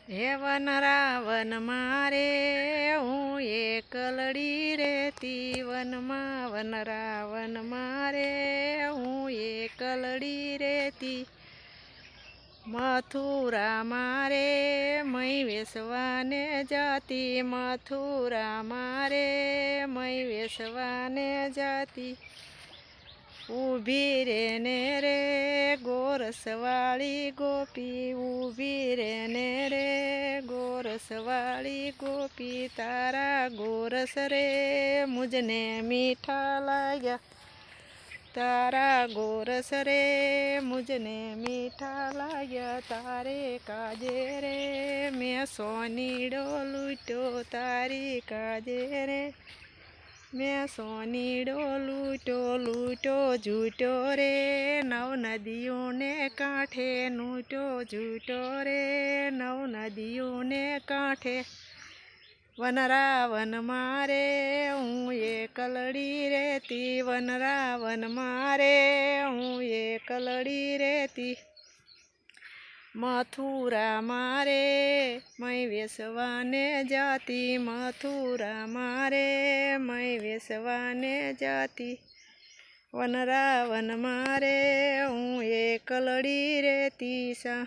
હે વન રાવન મારે હું એકલડી રેતી વનમાં વન રાવન મારે હું એકલડી રેતી મથુરા મારે મય વેસવાને જાતી મથુરા મારે મય વેસવાને જાતી ઊભી રે ને રે ગોરસવાળી ગોપી ઊભી રે ને રે ગોરસવાળી ગોપી તારા ગોરસ રે મુજને મીઠા લાગ્યા તારા ગોરસ રે મુજને મીઠા લાગ્યા તારે કાજે રે મેં સોનીડો લૂટ્યો તારી કાજે રે મેં સોનીડો લૂટ્યો જૂટ્યો રે નવ નદીઓને કાંઠે લૂટ્યો જૂટ્યો રે નવ નદીઓને કાંઠે વન રાવન મારે હું એકલડી રેતી વન રાવન મારે હું એકલડી રેતી મથુરા મારે મય વેસવાને જાતી મથુરા મારે મય વેસવાને જાતી વન રાવન મારે હું એકલડી રેતી સા